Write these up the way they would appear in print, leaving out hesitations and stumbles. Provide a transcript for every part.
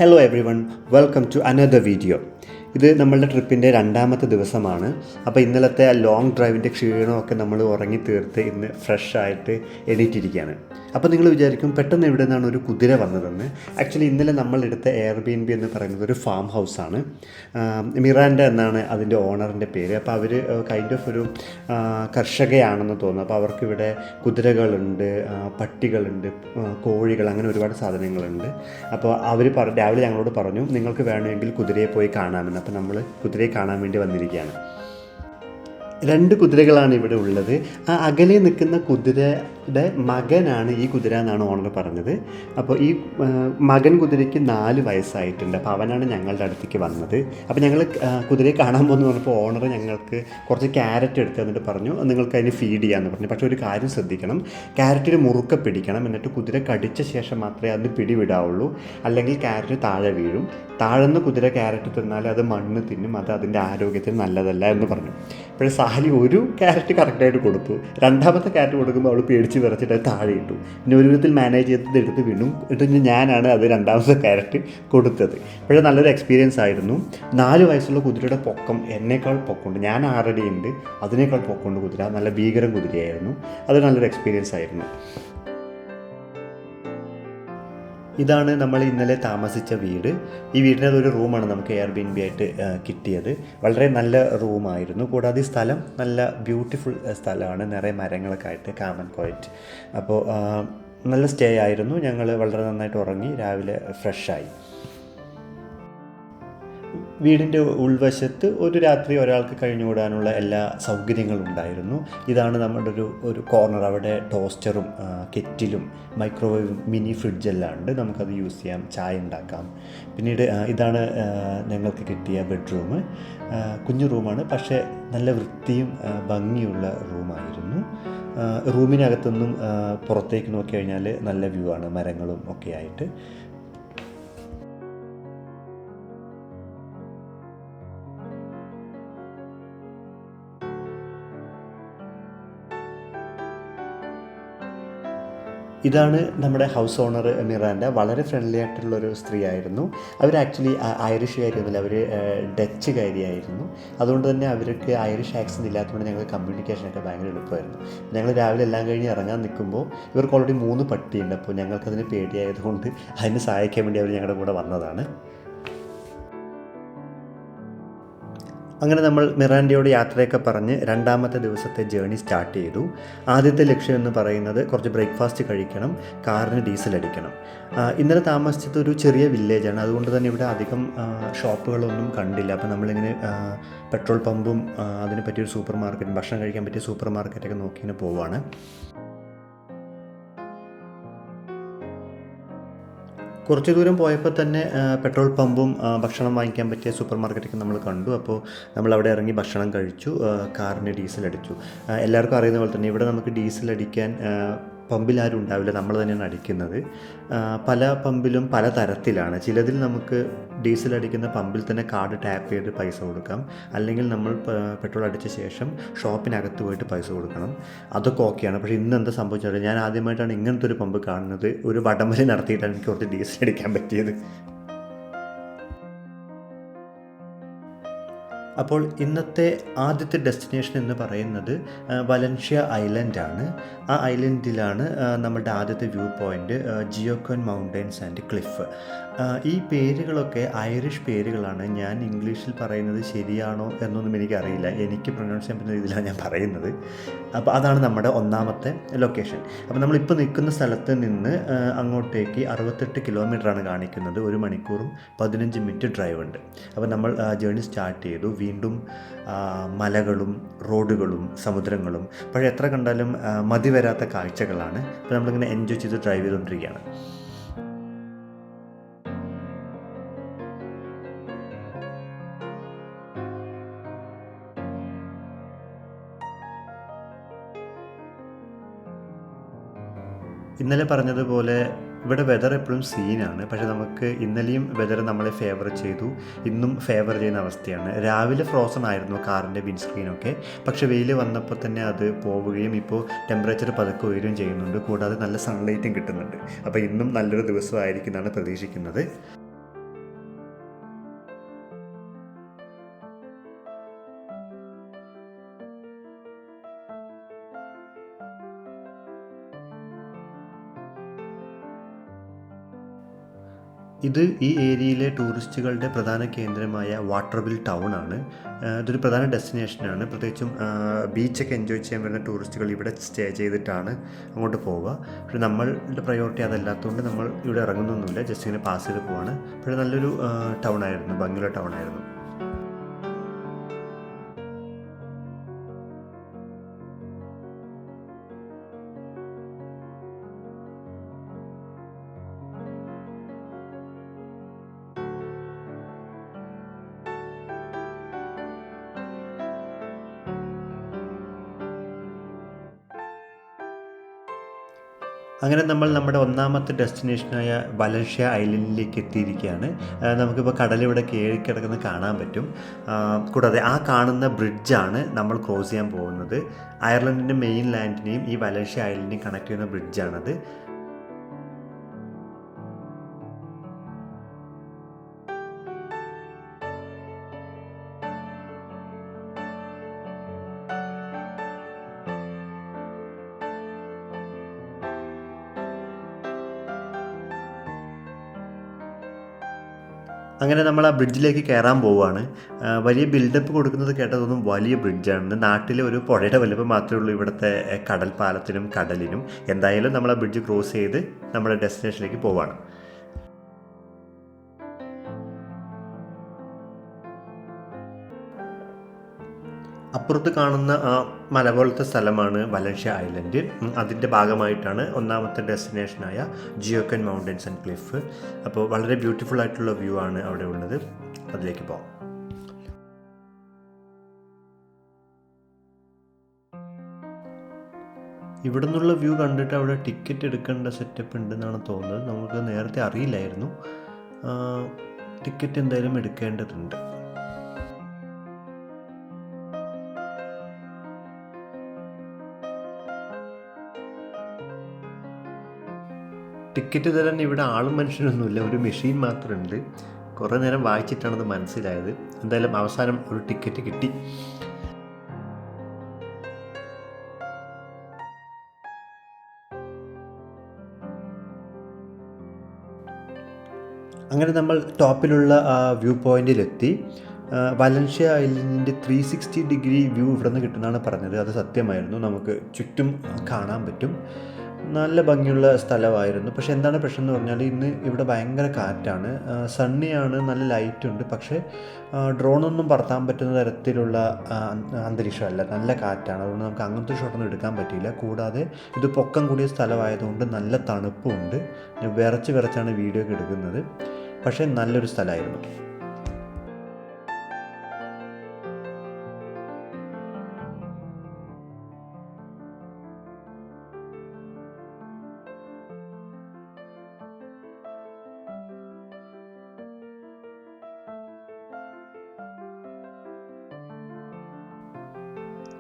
Hello everyone, welcome to another video. ഇത് നമ്മളുടെ ട്രിപ്പിൻ്റെ രണ്ടാമത്തെ ദിവസമാണ്. അപ്പോൾ ഇന്നലത്തെ ആ ലോങ് ഡ്രൈവിൻ്റെ ക്ഷീണമൊക്കെ നമ്മൾ ഉറങ്ങി തീർത്ത് ഇന്ന് ഫ്രഷ് ആയിട്ട് എണീറ്റിരിക്കുകയാണ്. അപ്പോൾ നിങ്ങൾ വിചാരിക്കും പെട്ടെന്ന് എവിടെ നിന്നാണ് ഒരു കുതിര വന്നതെന്ന്. ആക്ച്വലി ഇന്നലെ നമ്മളെടുത്ത എയർബിഎൻബി എന്ന് പറയുന്നത് ഒരു ഫാം ഹൗസാണ്. മിറാൻഡ എന്നാണ് അതിൻ്റെ ഓണറിൻ്റെ പേര്. അപ്പോൾ അവർ കൈൻഡ് ഓഫ് ഒരു കർഷകയാണെന്ന് തോന്നുന്നു. അപ്പോൾ അവർക്കിവിടെ കുതിരകളുണ്ട്, പട്ടികളുണ്ട്, കോഴികൾ, അങ്ങനെ ഒരുപാട് സാധനങ്ങളുണ്ട്. അപ്പോൾ അവർ രാവിലെ ഞങ്ങളോട് പറഞ്ഞു നിങ്ങൾക്ക് വേണമെങ്കിൽ കുതിരയെ പോയി കാണാമെന്ന്. അപ്പോൾ നമ്മൾ കുതിരയെ കാണാൻ വേണ്ടി വന്നിരിക്കുകയാണ്. 2 കുതിരകളാണ് ഇവിടെ ഉള്ളത്. ആ അകലെ നിൽക്കുന്ന കുതിരയുടെ മകനാണ് ഈ കുതിര എന്നാണ് ഓണർ പറഞ്ഞത്. അപ്പോൾ ഈ മകൻ കുതിരയ്ക്ക് 4 വയസ്സായിട്ടുണ്ട്. അപ്പോൾ അവനാണ് ഞങ്ങളുടെ അടുത്തേക്ക് വന്നത്. അപ്പോൾ ഞങ്ങൾ കുതിരയെ കാണാൻ പോകുന്നു പറഞ്ഞപ്പോൾ ഓണർ ഞങ്ങൾക്ക് കുറച്ച് ക്യാരറ്റ് എടുത്ത് തന്നിട്ട് പറഞ്ഞു നിങ്ങൾക്ക് അതിന് ഫീഡ് ചെയ്യാമെന്ന് പറഞ്ഞു. പക്ഷേ ഒരു കാര്യം ശ്രദ്ധിക്കണം, ക്യാരറ്റിന് മുറുക്കെ പിടിക്കണം. എന്നിട്ട് കുതിര കടിച്ച ശേഷം മാത്രമേ അതിന് പിടിവിടാവുള്ളൂ, അല്ലെങ്കിൽ ക്യാരറ്റ് താഴെ വീഴും. താഴെന്ന് കുതിര ക്യാരറ്റ് തിന്നാൽ അത് മണ്ണ് തിന്നും, അത് അതിൻ്റെ ആരോഗ്യത്തിന് നല്ലതല്ല എന്ന് പറഞ്ഞു. അപ്പോൾ സാലി ഒരു ക്യാരറ്റ് കറക്റ്റായിട്ട് കൊടുത്തു. രണ്ടാമത്തെ ക്യാരറ്റ് കൊടുക്കുമ്പോൾ അവൾ പേടിച്ച് വിറച്ചിട്ട് അത് താഴെ ഇട്ടു. പിന്നെ ഒരു വിധത്തിൽ മാനേജ് ചെയ്തത് എടുത്ത് വീണ്ടും ഇട്ട് ഞാനാണ് അത് രണ്ടാമത്തെ ക്യാരറ്റ് കൊടുത്തത്. പക്ഷേ നല്ലൊരു എക്സ്പീരിയൻസ് ആയിരുന്നു. 4 വയസ്സുള്ള കുതിരയുടെ പൊക്കം എന്നേക്കാൾ പൊക്കമുണ്ട്. ഞാൻ 6 അടി ഉണ്ട്, അതിനേക്കാൾ പൊക്കമുണ്ട് കുതിര. നല്ല ഭീകരം കുതിരയായിരുന്നു. അത് നല്ലൊരു എക്സ്പീരിയൻസ് ആയിരുന്നു. ഇതാണ് നമ്മൾ ഇന്നലെ താമസിച്ച വീട്. ഈ വീടിൻ്റെ ഒരു റൂമാണ് നമുക്ക് എയർബിഎൻബി ആയിട്ട് കിട്ടിയത്. വളരെ നല്ല റൂമായിരുന്നു. കൂടാതെ ഈ സ്ഥലം നല്ല ബ്യൂട്ടിഫുൾ സ്ഥലമാണ്, നിറയെ മരങ്ങളൊക്കെ ആയിട്ട്, കാം ആൻഡ് ക്വയറ്റ്. അപ്പോൾ നല്ല സ്റ്റേ ആയിരുന്നു. ഞങ്ങൾ വളരെ നന്നായിട്ട് ഉറങ്ങി, രാവിലെ ഫ്രഷായി. വീടിൻ്റെ ഉൾവശത്ത് ഒരു രാത്രി ഒരാൾക്ക് കഴിഞ്ഞുകൂടാനുള്ള എല്ലാ സൗകര്യങ്ങളും ഉണ്ടായിരുന്നു. ഇതാണ് നമ്മുടെ ഒരു കോർണർ. അവിടെ ടോസ്റ്ററും കെറ്റിലും മൈക്രോവേവും മിനി ഫ്രിഡ്ജെല്ലാം ഉണ്ട്. നമുക്കത് യൂസ് ചെയ്യാം, ചായ ഉണ്ടാക്കാം. പിന്നീട് ഇതാണ് ഞങ്ങൾക്ക് കിട്ടിയ ബെഡ്റൂം. കുഞ്ഞു റൂമാണ്, പക്ഷേ നല്ല വൃത്തിയും ഭംഗിയുള്ള റൂമായിരുന്നു. റൂമിനകത്തൊന്നും പുറത്തേക്ക് നോക്കി കഴിഞ്ഞാൽ നല്ല വ്യൂ ആണ്, മരങ്ങളും ഒക്കെ ആയിട്ട്. ഇതാണ് നമ്മുടെ ഹൗസ് ഓണർ മിറാൻഡ. വളരെ ഫ്രണ്ട്ലി ആയിട്ടുള്ളൊരു സ്ത്രീ ആയിരുന്നു. അവർ ആക്ച്വലി ഐറിഷുകാരിയൊന്നുമില്ല, അവർ ഡച്ചുകാരിയായിരുന്നു. അതുകൊണ്ട് തന്നെ അവർക്ക് ഐറിഷ് ആക്സെൻ്റ് ഇല്ലാത്തതുകൊണ്ട് ഞങ്ങൾക്ക് കമ്മ്യൂണിക്കേഷനൊക്കെ ഭയങ്കര എളുപ്പമായിരുന്നു. ഞങ്ങൾ രാവിലെ എല്ലാം കഴിഞ്ഞ് ഇറങ്ങാൻ നിൽക്കുമ്പോൾ ഇവർക്ക് ഓൾറെഡി 3 പട്ടിയുണ്ട്. അപ്പോൾ ഞങ്ങൾക്കതിന് പേടിയായതുകൊണ്ട് അതിനെ സഹായിക്കാൻ വേണ്ടി അവർ ഞങ്ങളുടെ കൂടെ വന്നതാണ്. അങ്ങനെ നമ്മൾ മിറാൻഡയോട് യാത്രയൊക്കെ പറഞ്ഞ് രണ്ടാമത്തെ ദിവസത്തെ ജേണി സ്റ്റാർട്ട് ചെയ്തു. ആദ്യത്തെ ലക്ഷ്യം എന്ന് പറയുന്നത് കുറച്ച് ബ്രേക്ക്ഫാസ്റ്റ് കഴിക്കണം, കാറിന് ഡീസൽ അടിക്കണം. ഇന്നലെ താമസിച്ചത് ഒരു ചെറിയ വില്ലേജാണ്, അതുകൊണ്ട് തന്നെ ഇവിടെ അധികം ഷോപ്പുകളൊന്നും കണ്ടില്ല. അപ്പോൾ നമ്മളിങ്ങനെ പെട്രോൾ പമ്പും അതിന് പറ്റിയൊരു സൂപ്പർ മാർക്കറ്റും, ഭക്ഷണം കഴിക്കാൻ പറ്റിയ സൂപ്പർ മാർക്കറ്റൊക്കെ നോക്കി ഇങ്ങനെ പോവുകയാണ്. കുറച്ച് ദൂരം പോയപ്പോൾ തന്നെ പെട്രോൾ പമ്പും ഭക്ഷണം വാങ്ങിക്കാൻ പറ്റിയ സൂപ്പർ മാർക്കറ്റൊക്കെ നമ്മൾ കണ്ടു. അപ്പോൾ നമ്മളവിടെ ഇറങ്ങി ഭക്ഷണം കഴിച്ചു, കാറിന് ഡീസൽ അടിച്ചു. എല്ലാവർക്കും അറിയുന്ന പോലെ തന്നെ ഇവിടെ നമുക്ക് ഡീസൽ അടിക്കാൻ പമ്പിലാരും ഉണ്ടാവില്ല, നമ്മൾ തന്നെയാണ് അടിക്കുന്നത്. പല പമ്പിലും പല തരത്തിലാണ്. ചിലതിൽ നമുക്ക് ഡീസൽ അടിക്കുന്ന പമ്പിൽ തന്നെ കാർഡ് ടാപ്പ് ചെയ്ത് പൈസ കൊടുക്കാം, അല്ലെങ്കിൽ നമ്മൾ പെട്രോൾ അടിച്ച ശേഷം ഷോപ്പിനകത്ത് പോയിട്ട് പൈസ കൊടുക്കണം. അതൊക്കെ ഓക്കെയാണ്. പക്ഷേ ഇന്ന് എന്താ സംഭവിച്ചത്, ഞാൻ ആദ്യമായിട്ടാണ് ഇങ്ങനത്തെ ഒരു പമ്പ് കാണുന്നത്. ഒരു വടംവലി നടത്തിയിട്ടാണ് എനിക്ക് കുറച്ച് ഡീസൽ അടിക്കാൻ പറ്റിയത്. അപ്പോൾ ഇന്നത്തെ ആദ്യത്തെ ഡെസ്റ്റിനേഷൻ എന്ന് പറയുന്നത് വലൻഷ്യ ഐലൻഡാണ്. ആ ഐലൻഡിലാണ് നമ്മുടെ ആദ്യത്തെ വ്യൂ പോയിൻ്റ്, ജിയോക്കോൻ മൗണ്ടൻസ് ആൻഡ് ക്ലിഫ്. ഈ പേരുകളൊക്കെ ഐറിഷ് പേരുകളാണ്. ഞാൻ ഇംഗ്ലീഷിൽ പറയുന്നത് ശരിയാണോ എന്നൊന്നും എനിക്കറിയില്ല. എനിക്ക് പ്രൊനൗൺസ് ചെയ്യാൻ പറ്റുന്ന രീതിയിലാണ് ഞാൻ പറയുന്നത്. അപ്പോൾ അതാണ് നമ്മുടെ ഒന്നാമത്തെ ലൊക്കേഷൻ. അപ്പോൾ നമ്മളിപ്പോൾ നിൽക്കുന്ന സ്ഥലത്ത് നിന്ന് അങ്ങോട്ടേക്ക് 68 കിലോമീറ്ററാണ് കാണിക്കുന്നത്. 1 മണിക്കൂറും 15 മിനിറ്റ് ഡ്രൈവ് ഉണ്ട്. അപ്പോൾ നമ്മൾ ജേർണി സ്റ്റാർട്ട് ചെയ്തു. വീണ്ടും മലകളും റോഡുകളും സമുദ്രങ്ങളും, പക്ഷേ എത്ര കണ്ടാലും മതി വരാത്ത കാഴ്ചകളാണ്. അപ്പോൾ നമ്മളിങ്ങനെ എൻജോയ് ചെയ്ത് ഡ്രൈവ് ചെയ്തുകൊണ്ടിരിക്കുകയാണ്. ഇന്നലെ പറഞ്ഞതുപോലെ ഇവിടെ വെതർ എപ്പോഴും സീനാണ്. പക്ഷേ നമുക്ക് ഇന്നലെയും വെതർ നമ്മളെ ഫേവർ ചെയ്തു, ഇന്നും ഫേവർ ചെയ്യുന്ന അവസ്ഥയാണ്. രാവിലെ ഫ്രോസൺ ആയിരുന്നു കാറിൻ്റെ വിൻസ്ക്രീനൊക്കെ, പക്ഷേ വെയിൽ വന്നപ്പോൾ തന്നെ അത് പോവുകയും ഇപ്പോൾ ടെമ്പറേച്ചർ പതുക്കെ ഉയരുകയും ചെയ്യുന്നുണ്ട്. കൂടാതെ നല്ല സൺലൈറ്റും കിട്ടുന്നുണ്ട്. അപ്പോൾ ഇന്നും നല്ലൊരു ദിവസമായിരിക്കും എന്നാണ് പ്രതീക്ഷിക്കുന്നത്. ഇത് ഈ ഏരിയയിലെ ടൂറിസ്റ്റുകളുടെ പ്രധാന കേന്ദ്രമായ വാട്ടർവിൽ ടൗൺ ആണ്. ഇതൊരു പ്രധാന ഡെസ്റ്റിനേഷനാണ്. പ്രത്യേകിച്ചും ബീച്ചൊക്കെ എൻജോയ് ചെയ്യാൻ വരുന്ന ടൂറിസ്റ്റുകൾ ഇവിടെ സ്റ്റേ ചെയ്തിട്ടാണ് അങ്ങോട്ട് പോവുക. പക്ഷേ നമ്മളുടെ പ്രയോറിറ്റി അതല്ലാത്തതുകൊണ്ട് നമ്മൾ ഇവിടെ ഇറങ്ങുന്നൊന്നുമില്ല, ജസ്റ്റ് ഇങ്ങനെ പാസ് ചെയ്ത് പോവാണ്. പക്ഷേ നല്ലൊരു ടൗൺ ആയിരുന്നു, ഭംഗിയുള്ള ടൗൺ ആയിരുന്നു. അങ്ങനെ നമ്മൾ നമ്മുടെ ഒന്നാമത്തെ ഡെസ്റ്റിനേഷനായ വലൻഷ്യ ഐലൻഡിലേക്ക് എത്തിയിരിക്കുകയാണ്. നമുക്കിപ്പോൾ കടലിവിടെ കിടക്കുന്നത് കാണാൻ പറ്റും. കൂടാതെ ആ കാണുന്ന ബ്രിഡ്ജാണ് നമ്മൾ ക്രോസ് ചെയ്യാൻ പോകുന്നത്. അയർലൻഡിൻ്റെ മെയിൻ ലാൻഡിനെയും ഈ വലൻഷ്യ ഐലൻഡിനെയും കണക്ട് ചെയ്യുന്ന ബ്രിഡ്ജാണത്. അങ്ങനെ നമ്മൾ ആ ബ്രിഡ്ജിലേക്ക് കയറാൻ പോവുകയാണ്. വലിയ ബിൽഡപ്പ് കൊടുക്കുന്നത് കേട്ടതൊന്നും വലിയ ബ്രിഡ്ജാണ്. നാട്ടിലെ ഒരു പുഴയുടെ വലുപ്പം മാത്രമേ ഉള്ളൂ ഇവിടുത്തെ കടൽ പാലത്തിനും കടലിനും. എന്തായാലും നമ്മൾ ആ ബ്രിഡ്ജ് ക്രോസ് ചെയ്ത് നമ്മുടെ ഡെസ്റ്റിനേഷനിലേക്ക് പോവുകയാണ്. അപ്പുറത്ത് കാണുന്ന ആ മല പോലത്തെ സ്ഥലമാണ് വലൻഷ്യ ഐലൻഡ്. അതിൻ്റെ ഭാഗമായിട്ടാണ് ഒന്നാമത്തെ ഡെസ്റ്റിനേഷനായ ജിയോക്കൻ മൗണ്ടൻസ് ആൻഡ് ക്ലിഫ്. അപ്പോൾ വളരെ ബ്യൂട്ടിഫുൾ ആയിട്ടുള്ള വ്യൂ ആണ് അവിടെ ഉള്ളത്. അതിലേക്ക് പോകാം. ഇവിടെ നിന്നുള്ള വ്യൂ കണ്ടിട്ട് അവിടെ ടിക്കറ്റ് എടുക്കേണ്ട സെറ്റപ്പ് ഉണ്ടെന്നാണ് തോന്നുന്നത്. നമുക്ക് നേരത്തെ അറിയില്ലായിരുന്നു. ടിക്കറ്റ് എന്തായാലും എടുക്കേണ്ടതുണ്ട്. ടിക്കറ്റ് തരാൻ ഇവിടെ ആളും മനുഷ്യനൊന്നുമില്ല, ഒരു മെഷീൻ മാത്രമുണ്ട്. കുറേ നേരം വായിച്ചിട്ടാണത് മനസ്സിലായത്. എന്തായാലും അവസാനം ഒരു ടിക്കറ്റ് കിട്ടി. അങ്ങനെ നമ്മൾ ടോപ്പിലുള്ള വ്യൂ പോയിന്റിലെത്തി. വലൻഷ്യ ഐലൻഡിൻ്റെ 360 ഡിഗ്രി വ്യൂ ഇവിടെ നിന്ന് കിട്ടുന്നതാണ് പറഞ്ഞത്. അത് സത്യമായിരുന്നു. നമുക്ക് ചുറ്റും കാണാൻ പറ്റും. നല്ല ഭംഗിയുള്ള സ്ഥലമായിരുന്നു. പക്ഷേ എന്താണ് പ്രശ്നം എന്ന് പറഞ്ഞാൽ ഇന്ന് ഇവിടെ ഭയങ്കര കാറ്റാണ്. സണ്ണിയാണ്, നല്ല ലൈറ്റുണ്ട്. പക്ഷേ ഡ്രോണൊന്നും പറത്താൻ പറ്റുന്ന തരത്തിലുള്ള അന്തരീക്ഷമല്ല, നല്ല കാറ്റാണ്. അതുകൊണ്ട് നമുക്ക് അങ്ങനത്തെ ഷോട്ടൊന്നും എടുക്കാൻ പറ്റിയില്ല. കൂടാതെ ഇത് പൊക്കം കൂടിയ സ്ഥലമായതുകൊണ്ട് നല്ല തണുപ്പുമുണ്ട്. വിറച്ചാണ് വീഡിയോ ഒക്കെ എടുക്കുന്നത്. പക്ഷേ നല്ലൊരു സ്ഥലമായിരുന്നു.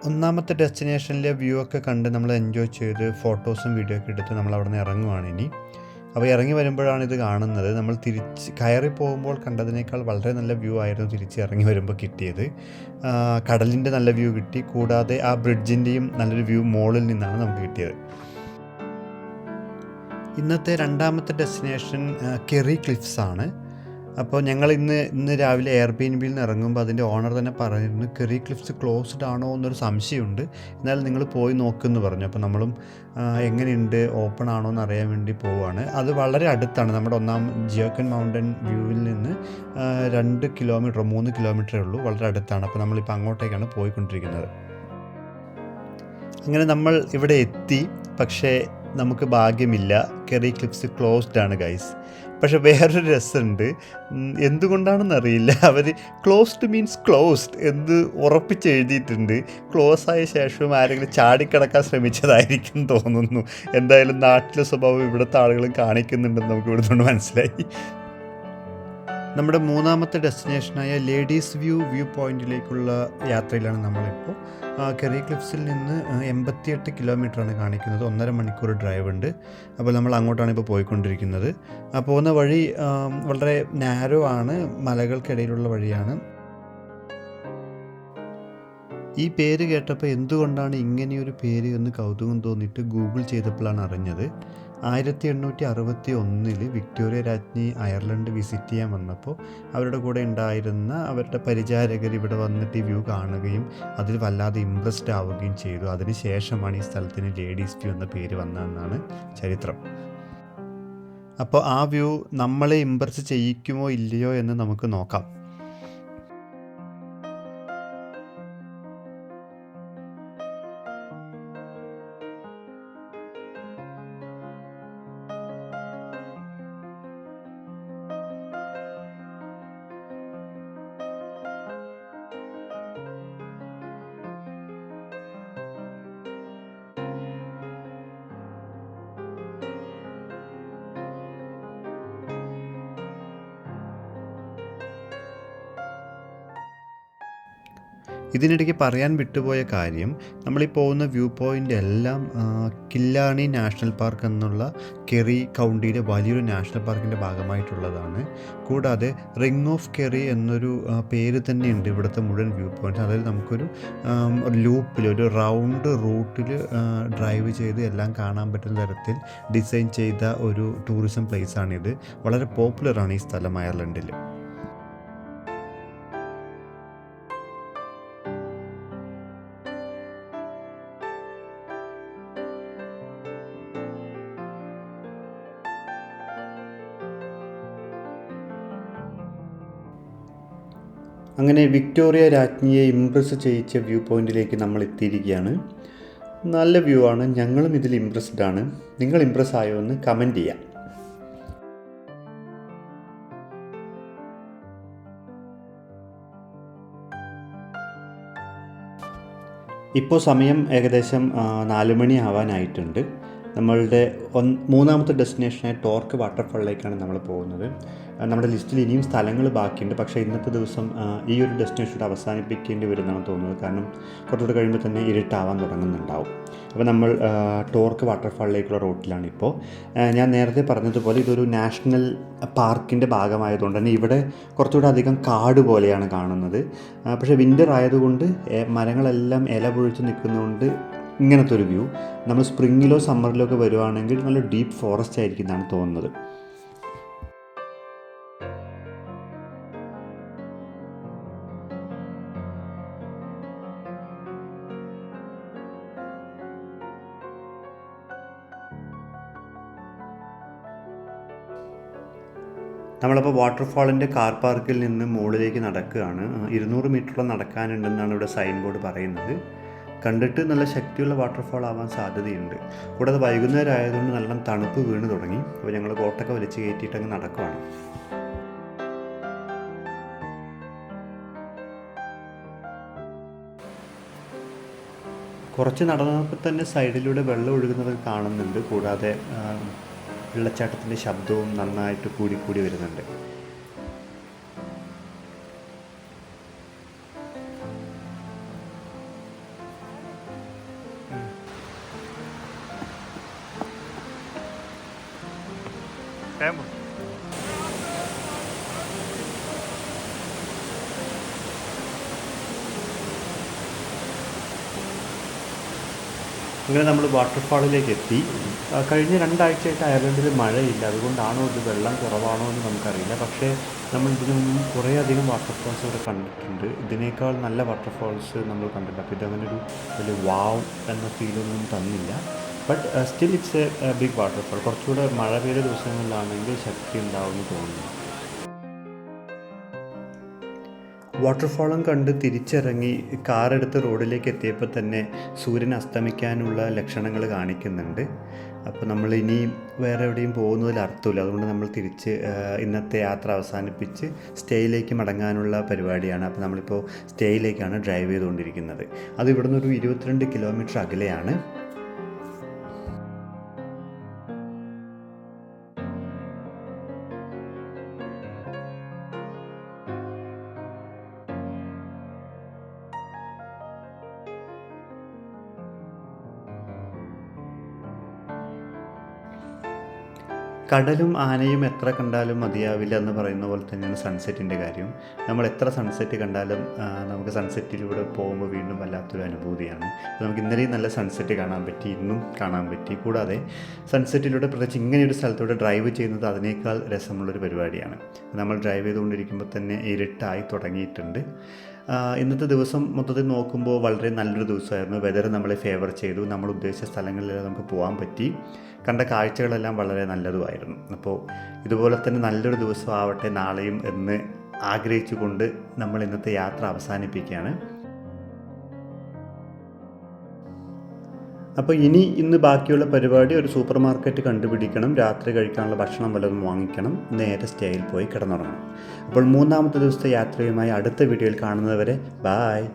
ഒന്നാമത്തെ ഡെസ്റ്റിനേഷനിലെ വ്യൂ ഒക്കെ കണ്ട് നമ്മൾ എൻജോയ് ചെയ്ത് ഫോട്ടോസും വീഡിയോ ഒക്കെ എടുത്ത് നമ്മൾ അവിടെ നിന്ന് ഇറങ്ങുവാണ് ഇനി. അപ്പോൾ ഇറങ്ങി വരുമ്പോഴാണ് ഇത് കാണുന്നത്. നമ്മൾ കയറി പോകുമ്പോൾ കണ്ടതിനേക്കാൾ വളരെ നല്ല വ്യൂ ആയിരുന്നു തിരിച്ച് ഇറങ്ങി വരുമ്പോൾ കിട്ടിയത്. കടലിൻ്റെ നല്ല വ്യൂ കിട്ടി. കൂടാതെ ആ ബ്രിഡ്ജിൻ്റെയും നല്ലൊരു വ്യൂ മുകളിൽ നിന്നാണ് നമുക്ക് കിട്ടിയത്. ഇന്നത്തെ രണ്ടാമത്തെ ഡെസ്റ്റിനേഷൻ കെറി ക്ലിഫ്സ് ആണ്. അപ്പോൾ ഞങ്ങൾ ഇന്ന് രാവിലെ എയർബിഎൻബിയിൽ നിന്ന് ഇറങ്ങുമ്പോൾ അതിൻ്റെ ഓണർ തന്നെ പറഞ്ഞിരുന്നു കെറി ക്ലിഫ്സ് ക്ലോസ്ഡ് ആണോ എന്നൊരു സംശയമുണ്ട്, എന്നാൽ നിങ്ങൾ പോയി നോക്കുമെന്ന് പറഞ്ഞു. അപ്പോൾ നമ്മളും എങ്ങനെയുണ്ട്, ഓപ്പൺ ആണോ എന്ന് അറിയാൻ വേണ്ടി പോവുകയാണ്. അത് വളരെ അടുത്താണ്. നമ്മുടെ ജിയോക്കൻ മൗണ്ടൻ വ്യൂവിൽ നിന്ന് 2 കിലോമീറ്ററോ 3 കിലോമീറ്ററേ ഉള്ളൂ. വളരെ അടുത്താണ്. അപ്പോൾ നമ്മളിപ്പോൾ അങ്ങോട്ടേക്കാണ് പോയിക്കൊണ്ടിരിക്കുന്നത്. അങ്ങനെ നമ്മൾ ഇവിടെ എത്തി. പക്ഷേ നമുക്ക് ഭാഗ്യമില്ല, കെറി ക്ലിഫ്സ് ക്ലോസ്ഡ് ആണ് ഗൈസ്. പക്ഷെ വേറൊരു രസമുണ്ട്. എന്തുകൊണ്ടാണെന്നറിയില്ല, അവർ ക്ലോസ്ഡ് മീൻസ് ക്ലോസ്ഡ് എന്ന് ഉറപ്പിച്ച് എഴുതിയിട്ടുണ്ട്. ക്ലോസ് ആയ ശേഷവും ആരെങ്കിലും ചാടിക്കിടക്കാൻ ശ്രമിച്ചതായിരിക്കും തോന്നുന്നു. എന്തായാലും നാട്ടിലെ സ്വഭാവം ഇവിടുത്തെ ആളുകൾ കാണിക്കുന്നുണ്ടെന്ന് നമുക്ക് ഇവിടുന്ന് മനസ്സിലായി. നമ്മുടെ മൂന്നാമത്തെ ഡെസ്റ്റിനേഷനായ ലേഡീസ് വ്യൂ പോയിന്റിലേക്കുള്ള യാത്രയിലാണ് നമ്മളിപ്പോൾ. കെറി ക്ലിഫ്സിൽ നിന്ന് 88 കിലോമീറ്ററാണ് കാണിക്കുന്നത്. 1.5 മണിക്കൂർ ഡ്രൈവ് ഉണ്ട്. അപ്പോൾ നമ്മൾ അങ്ങോട്ടാണ് ഇപ്പോൾ പോയിക്കൊണ്ടിരിക്കുന്നത്. പോകുന്ന വഴി വളരെ നാരോ ആണ്, മലകൾക്കിടയിലുള്ള വഴിയാണ്. ഈ പേര് കേട്ടപ്പോൾ എന്തുകൊണ്ടാണ് ഇങ്ങനെയൊരു പേര് എന്ന് കൗതുകം തോന്നിയിട്ട് ഗൂഗിൾ ചെയ്തപ്പോഴാണ് അറിഞ്ഞത്. 1861 വിക്ടോറിയ രാജ്ഞി അയർലൻഡ് വിസിറ്റ് ചെയ്യാൻ വന്നപ്പോൾ അവരുടെ കൂടെ ഉണ്ടായിരുന്ന അവരുടെ പരിചാരകർ ഇവിടെ വന്നിട്ട് ഈ വ്യൂ കാണുകയും അതിൽ വല്ലാതെ ഇമ്പ്രസ്ഡ് ആവുകയും ചെയ്തു. അതിനുശേഷമാണ് ഈ സ്ഥലത്തിന് ലേഡീസ് വ്യൂ എന്ന പേര് വന്നതെന്നാണ് ചരിത്രം. അപ്പോൾ ആ വ്യൂ നമ്മളെ ഇമ്പ്രസ് ചെയ്യിക്കുമോ ഇല്ലയോ എന്ന് നമുക്ക് നോക്കാം. ഇതിനിടയ്ക്ക് പറയാൻ വിട്ടുപോയ കാര്യം, നമ്മളീ പോകുന്ന വ്യൂ പോയിൻ്റ് എല്ലാം കില്ലാണി നാഷണൽ പാർക്ക് എന്നുള്ള കെറി കൗണ്ടിയിലെ വലിയൊരു നാഷണൽ പാർക്കിൻ്റെ ഭാഗമായിട്ടുള്ളതാണ്. കൂടാതെ റിംഗ് ഓഫ് കെറി എന്നൊരു പേര് തന്നെയുണ്ട് ഇവിടുത്തെ മുഴുവൻ വ്യൂ പോയിൻറ്റ്സ്. അതായത് നമുക്കൊരു ലൂപ്പിൽ, ഒരു റൗണ്ട് റൂട്ടിൽ ഡ്രൈവ് ചെയ്ത് എല്ലാം കാണാൻ പറ്റുന്ന തരത്തിൽ ഡിസൈൻ ചെയ്ത ഒരു ടൂറിസം പ്ലേസാണിത്. വളരെ പോപ്പുലറാണ് ഈ സ്ഥലം അയർലൻഡിൽ. അങ്ങനെ വിക്ടോറിയ രാജ്ഞിയെ ഇംപ്രസ് ചെയ്യിച്ച വ്യൂ പോയിൻറ്റിലേക്ക് നമ്മൾ എത്തിയിരിക്കുകയാണ്. നല്ല വ്യൂ ആണ്. ഞങ്ങളും ഇതിൽ ഇംപ്രസ്ഡ് ആണ്. നിങ്ങൾ ഇംപ്രസ് ആയോ എന്ന് കമൻറ്റ് ചെയ്യാം. ഇപ്പോൾ സമയം ഏകദേശം 4 മണി ആവാനായിട്ടുണ്ട്. നമ്മളുടെ മൂന്നാമത്തെ ഡെസ്റ്റിനേഷനായ ടോർക്ക് വാട്ടർഫാളിലേക്കാണ് നമ്മൾ പോകുന്നത്. നമ്മുടെ ലിസ്റ്റിൽ ഇനിയും സ്ഥലങ്ങൾ ബാക്കിയുണ്ട്. പക്ഷേ ഇന്നത്തെ ദിവസം ഈ ഒരു ഡെസ്റ്റിനേഷൻ അവസാനിപ്പിക്കേണ്ടി വരുന്നതാണ് തോന്നുന്നത്. കാരണം കുറച്ചുകൂടെ കഴിയുമ്പോൾ തന്നെ ഇരുട്ടാവാൻ തുടങ്ങുന്നുണ്ടാവും. അപ്പോൾ നമ്മൾ ടോർക്ക് വാട്ടർഫാളിലേക്കുള്ള റൂട്ടിലാണിപ്പോൾ. ഞാൻ നേരത്തെ പറഞ്ഞതുപോലെ ഇതൊരു നാഷണൽ പാർക്കിൻ്റെ ഭാഗമായതുകൊണ്ട് തന്നെ ഇവിടെ കുറച്ചുകൂടെ അധികം കാട് പോലെയാണ് കാണുന്നത്. പക്ഷേ വിൻ്റർ ആയതുകൊണ്ട് മരങ്ങളെല്ലാം ഇല പൊഴിച്ച് നിൽക്കുന്നതുകൊണ്ട് ഇങ്ങനത്തെ ഒരു വ്യൂ. നമ്മൾ സ്പ്രിങ്ങിലോ സമ്മറിലോ ഒക്കെ വരുവാണെങ്കിൽ നല്ല ഡീപ്പ് ഫോറസ്റ്റ് ആയിരിക്കും എന്നാണ് തോന്നുന്നത്. നമ്മളപ്പോൾ വാട്ടർഫാളിൻ്റെ കാർ പാർക്കിൽ നിന്ന് മുകളിലേക്ക് നടക്കുകയാണ്. 200 മീറ്ററോളം നടക്കാനുണ്ടെന്നാണ് ഇവിടെ സൈൻ ബോർഡ് പറയുന്നത്. കണ്ടിട്ട് നല്ല ശക്തിയുള്ള വാട്ടർഫാൾ ആവാൻ സാധ്യതയുണ്ട്. കൂടാതെ വൈകുന്നേരം ആയതുകൊണ്ട് നല്ല തണുപ്പ് വീണ് തുടങ്ങി. അപ്പോൾ ഞങ്ങൾ കോട്ടൊക്കെ വലിച്ച് കയറ്റിയിട്ട് അങ്ങ് നടക്കുകയാണ്. കുറച്ച് നടന്നപ്പോൾ തന്നെ സൈഡിലൂടെ വെള്ളം ഒഴുകുന്നത് കാണുന്നുണ്ട്. കൂടാതെ വെള്ളച്ചാട്ടത്തിൻ്റെ ശബ്ദവും നന്നായിട്ട് കൂടി വരുന്നുണ്ട്. അങ്ങനെ നമ്മൾ വാട്ടർഫാളിലേക്ക് എത്തി. കഴിഞ്ഞ 2 ആഴ്ചയായിട്ട് അയർലൻഡിൽ മഴയില്ല. അതുകൊണ്ടാണോ ഇത് വെള്ളം കുറവാണോ എന്ന് നമുക്കറിയില്ല. പക്ഷേ നമ്മൾ ഇതിനു മുമ്പ് കുറേയധികം വാട്ടർഫാൾസ് ഇവിടെ കണ്ടിട്ടുണ്ട്. ഇതിനേക്കാൾ നല്ല വാട്ടർഫാൾസ് നമ്മൾ കണ്ടിട്ടുണ്ട്. അപ്പോൾ ഇതങ്ങനെ ഒരു വലിയ വാവ് എന്ന ഫീലൊന്നും തന്നില്ല. But still it's a big waterfall. കുറച്ചുകൂടെ മഴ പെയ്ത ദിവസങ്ങളിലാണെങ്കിൽ ശക്തി ഉണ്ടാവുമെന്ന് തോന്നുന്നു. വാട്ടർഫാളും കണ്ട് തിരിച്ചിറങ്ങി കാറെടുത്ത് റോഡിലേക്ക് എത്തിയപ്പോൾ തന്നെ സൂര്യൻ അസ്തമിക്കാനുള്ള ലക്ഷണങ്ങൾ കാണിക്കുന്നുണ്ട്. അപ്പോൾ നമ്മൾ ഇനിയും വേറെ എവിടെയും പോകുന്നതിൽ അർത്ഥമില്ല. അതുകൊണ്ട് നമ്മൾ തിരിച്ച് ഇന്നത്തെ യാത്ര അവസാനിപ്പിച്ച് സ്റ്റേയിലേക്ക് മടങ്ങാനുള്ള പരിപാടിയാണ്. അപ്പോൾ നമ്മളിപ്പോൾ സ്റ്റേയിലേക്കാണ് ഡ്രൈവ് ചെയ്തുകൊണ്ടിരിക്കുന്നത്. അത് ഇവിടുന്ന് ഒരു 22 കിലോമീറ്റർ അകലെയാണ്. കടലും ആനയും എത്ര കണ്ടാലും മതിയാവില്ല എന്ന് പറയുന്ന പോലെ തന്നെയാണ് സൺസെറ്റിൻ്റെ കാര്യം. നമ്മൾ എത്ര സൺസെറ്റ് കണ്ടാലും നമുക്ക് സൺസെറ്റിലൂടെ പോകുമ്പോൾ വീണ്ടും വല്ലാത്തൊരു അനുഭൂതിയാണ്. നമുക്ക് ഇന്നലെയും നല്ല സൺസെറ്റ് കാണാൻ പറ്റി, ഇന്നും കാണാൻ പറ്റി. കൂടാതെ സൺസെറ്റിലൂടെ പ്രത്യേകിച്ച് ഇങ്ങനെയൊരു സ്ഥലത്തൂടെ ഡ്രൈവ് ചെയ്യുന്നത് അതിനേക്കാൾ രസമുള്ളൊരു പരിപാടിയാണ്. നമ്മൾ ഡ്രൈവ് ചെയ്തുകൊണ്ടിരിക്കുമ്പോൾ തന്നെ ഇരുട്ടായി തുടങ്ങിയിട്ടുണ്ട്. ഇന്നത്തെ ദിവസം മൊത്തത്തിൽ നോക്കുമ്പോൾ വളരെ നല്ലൊരു ദിവസമായിരുന്നു. വെതർ നമ്മളെ ഫേവർ ചെയ്തു. നമ്മൾ ഉദ്ദേശിച്ച സ്ഥലങ്ങളിലെല്ലാം നമുക്ക് പോകാൻ പറ്റി. കണ്ട കാഴ്ചകളെല്ലാം വളരെ നല്ലതുമായിരുന്നു. അപ്പോൾ ഇതുപോലെ തന്നെ നല്ലൊരു ദിവസം ആവട്ടെ നാളെയും എന്ന് ആഗ്രഹിച്ചുകൊണ്ട് നമ്മൾ ഇന്നത്തെ യാത്ര അവസാനിപ്പിക്കുകയാണ്. അപ്പോൾ ഇന്ന് ബാക്കിയുള്ള പരിപാടി ഒരു സൂപ്പർ മാർക്കറ്റ് കണ്ടുപിടിക്കണം, രാത്രി കഴിക്കാനുള്ള ഭക്ഷണം വല്ലതും വാങ്ങിക്കണം, നേരെ സ്റ്റേയിൽ പോയി കിടന്നുറങ്ങണം. അപ്പോൾ 3-ാമത്തെ ദിവസത്തെ യാത്രയുമായി അടുത്ത വീഡിയോയിൽ കാണുന്നതുവരെ ബായ്.